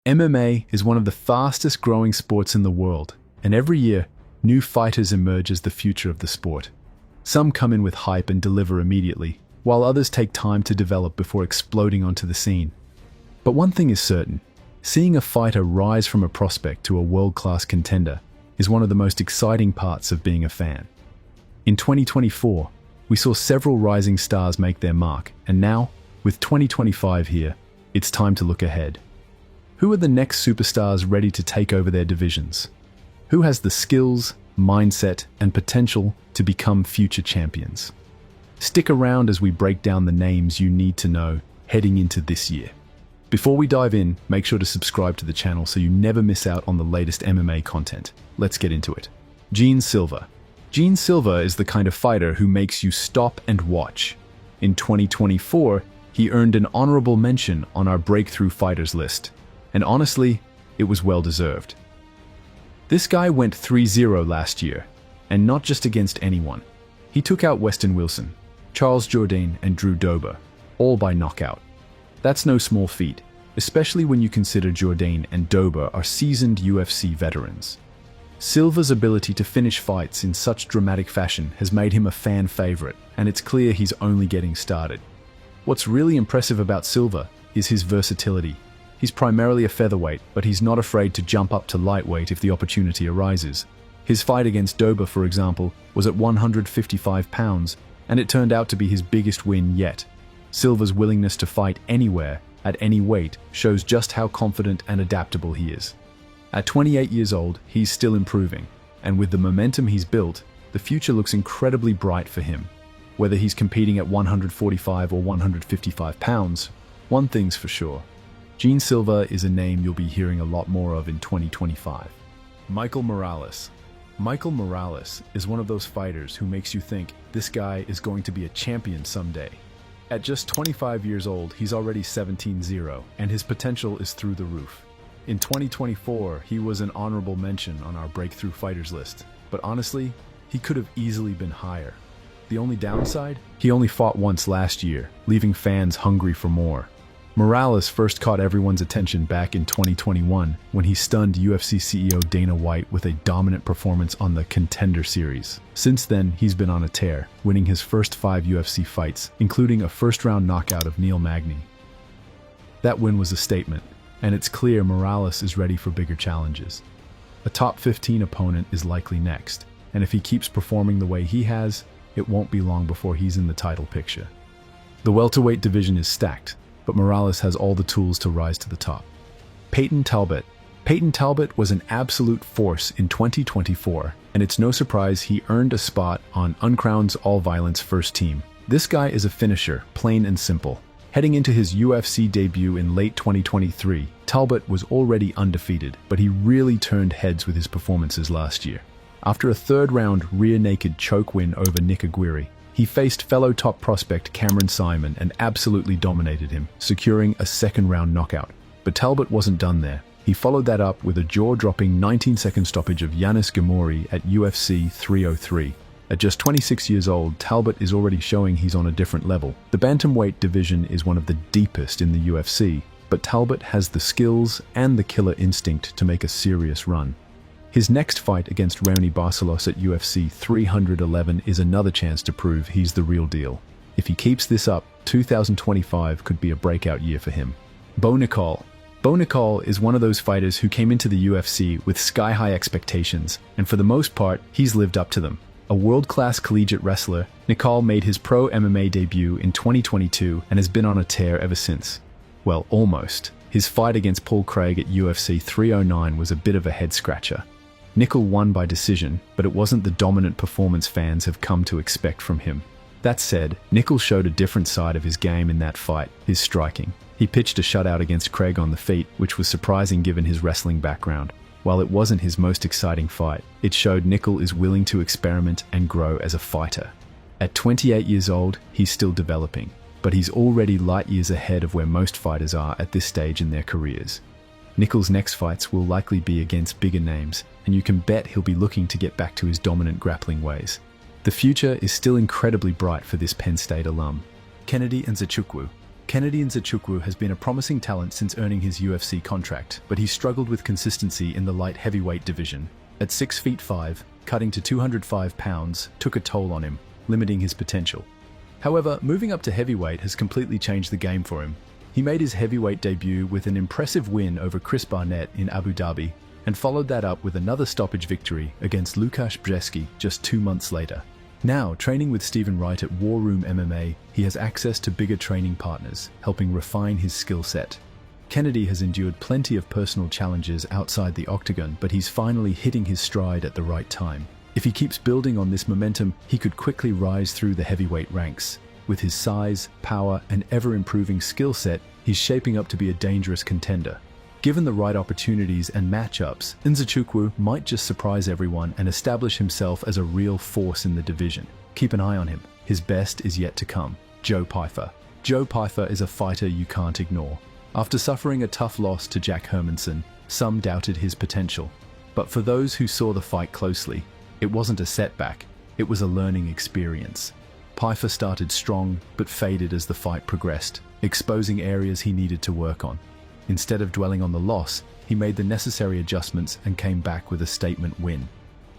MMA is one of the fastest growing sports in the world, and every year, new fighters emerge as the future of the sport. Some come in with hype and deliver immediately, while others take time to develop before exploding onto the scene. But one thing is certain, seeing a fighter rise from a prospect to a world-class contender is one of the most exciting parts of being a fan. In 2024, we saw several rising stars make their mark, and now, with 2025 here, it's time to look ahead. Who are the next superstars ready to take over their divisions? Who has the skills, mindset, and potential to become future champions? Stick around as we break down the names you need to know heading into this year. Before we dive in, make sure to subscribe to the channel so you never miss out on the latest MMA content. Let's get into it. Gene Silva. Gene Silva is the kind of fighter who makes you stop and watch. In 2024, he earned an honorable mention on our Breakthrough Fighters list. And honestly, it was well deserved. This guy went 3-0 last year, and not just against anyone. He took out Weston Wilson, Charles Jourdain, and Drew Dober, all by knockout. That's no small feat, especially when you consider Jourdain and Dober are seasoned UFC veterans. Silva's ability to finish fights in such dramatic fashion has made him a fan favorite, and it's clear he's only getting started. What's really impressive about Silva is his versatility. He's primarily a featherweight, but he's not afraid to jump up to lightweight if the opportunity arises. His fight against Dober, for example, was at 155 pounds, and it turned out to be his biggest win yet. Silva's willingness to fight anywhere, at any weight, shows just how confident and adaptable he is. At 28 years old, he's still improving, and with the momentum he's built, the future looks incredibly bright for him. Whether he's competing at 145 or 155 pounds, one thing's for sure. Gene Silva is a name you'll be hearing a lot more of in 2025. Michael Morales. Michael Morales is one of those fighters who makes you think this guy is going to be a champion someday. At just 25 years old, he's already 17-0, and his potential is through the roof. In 2024, he was an honorable mention on our Breakthrough Fighters list, but honestly, he could have easily been higher. The only downside? He only fought once last year, leaving fans hungry for more. Morales first caught everyone's attention back in 2021 when he stunned UFC CEO Dana White with a dominant performance on the Contender Series. Since then, he's been on a tear, winning his first 5 UFC fights, including a first-round knockout of Neil Magny. That win was a statement, and it's clear Morales is ready for bigger challenges. A top 15 opponent is likely next, and if he keeps performing the way he has, it won't be long before he's in the title picture. The welterweight division is stacked, but Morales has all the tools to rise to the top. Peyton Talbot. Peyton Talbot was an absolute force in 2024, and it's no surprise he earned a spot on Uncrowned's All-Violence first team. This guy is a finisher, plain and simple. Heading into his UFC debut in late 2023, Talbot was already undefeated, but he really turned heads with his performances last year. After a third-round rear-naked choke win over Nick Aguirre, he faced fellow top prospect Cameron Simon and absolutely dominated him, securing a second-round knockout. But Talbot wasn't done there. He followed that up with a jaw-dropping 19-second stoppage of Yanis Gamori at UFC 303. At just 26 years old, Talbot is already showing he's on a different level. The bantamweight division is one of the deepest in the UFC, but Talbot has the skills and the killer instinct to make a serious run. His next fight against Raoni Barcelos at UFC 311 is another chance to prove he's the real deal. If he keeps this up, 2025 could be a breakout year for him. Bo Nickal. Bo Nickal is one of those fighters who came into the UFC with sky-high expectations, and for the most part, he's lived up to them. A world-class collegiate wrestler, Nickal made his pro MMA debut in 2022 and has been on a tear ever since. Well, almost. His fight against Paul Craig at UFC 309 was a bit of a head-scratcher. Nickal won by decision, but it wasn't the dominant performance fans have come to expect from him. That said, Nickal showed a different side of his game in that fight, his striking. He pitched a shutout against Craig on the feet, which was surprising given his wrestling background. While it wasn't his most exciting fight, it showed Nickal is willing to experiment and grow as a fighter. At 28 years old, he's still developing, but he's already light years ahead of where most fighters are at this stage in their careers. Nickal's next fights will likely be against bigger names, and you can bet he'll be looking to get back to his dominant grappling ways. The future is still incredibly bright for this Penn State alum. Kennedy Nzechukwu. Kennedy Nzechukwu has been a promising talent since earning his UFC contract, but he struggled with consistency in the light heavyweight division. At 6 feet 5, cutting to 205 pounds took a toll on him, limiting his potential. However, moving up to heavyweight has completely changed the game for him. He made his heavyweight debut with an impressive win over Chris Barnett in Abu Dhabi, and followed that up with another stoppage victory against Łukasz Brzeski just 2 months later. Now, training with Stephen Wright at War Room MMA, he has access to bigger training partners, helping refine his skill set. Kennedy has endured plenty of personal challenges outside the octagon, but he's finally hitting his stride at the right time. If he keeps building on this momentum, he could quickly rise through the heavyweight ranks. With his size, power, and ever-improving skill set, he's shaping up to be a dangerous contender. Given the right opportunities and matchups, Nzechukwu might just surprise everyone and establish himself as a real force in the division. Keep an eye on him. His best is yet to come. Joe Pyfer. Joe Pyfer is a fighter you can't ignore. After suffering a tough loss to Jack Hermanson, some doubted his potential. But for those who saw the fight closely, it wasn't a setback, it was a learning experience. Pyfer started strong, but faded as the fight progressed, exposing areas he needed to work on. Instead of dwelling on the loss, he made the necessary adjustments and came back with a statement win.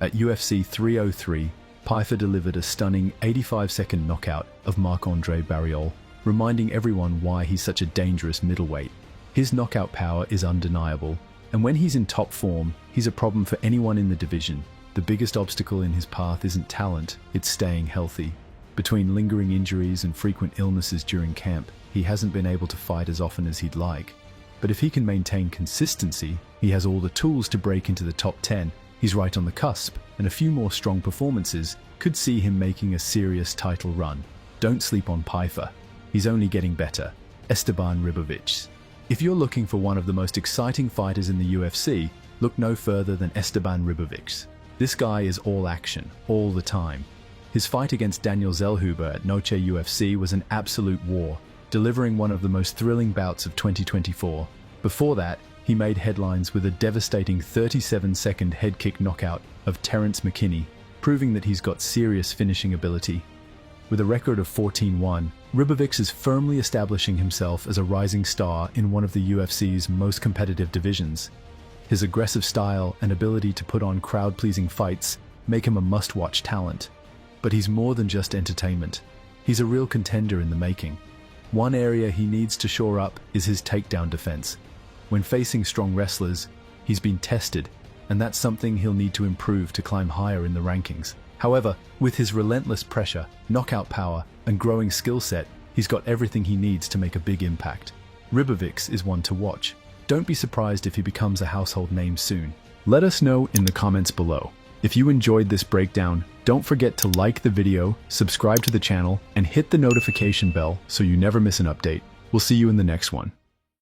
At UFC 303, Pyfer delivered a stunning 85-second knockout of Marc-Andre Barriol, reminding everyone why he's such a dangerous middleweight. His knockout power is undeniable, and when he's in top form, he's a problem for anyone in the division. The biggest obstacle in his path isn't talent, it's staying healthy. Between lingering injuries and frequent illnesses during camp, he hasn't been able to fight as often as he'd like. But if he can maintain consistency, he has all the tools to break into the top 10. He's right on the cusp, and a few more strong performances could see him making a serious title run. Don't sleep on Pyfer. He's only getting better. Esteban Ribovics. If you're looking for one of the most exciting fighters in the UFC, look no further than Esteban Ribovics. This guy is all action, all the time. His fight against Daniel Zellhuber at Noche UFC was an absolute war, delivering one of the most thrilling bouts of 2024. Before that, he made headlines with a devastating 37-second head kick knockout of Terrence McKinney, proving that he's got serious finishing ability. With a record of 14-1, Ribovics is firmly establishing himself as a rising star in one of the UFC's most competitive divisions. His aggressive style and ability to put on crowd-pleasing fights make him a must-watch talent. But he's more than just entertainment. He's a real contender in the making. One area he needs to shore up is his takedown defense. When facing strong wrestlers, he's been tested, and that's something he'll need to improve to climb higher in the rankings. However, with his relentless pressure, knockout power, and growing skill set, he's got everything he needs to make a big impact. Ribovics is one to watch. Don't be surprised if he becomes a household name soon. Let us know in the comments below. If you enjoyed this breakdown, don't forget to like the video, subscribe to the channel, and hit the notification bell so you never miss an update. We'll see you in the next one.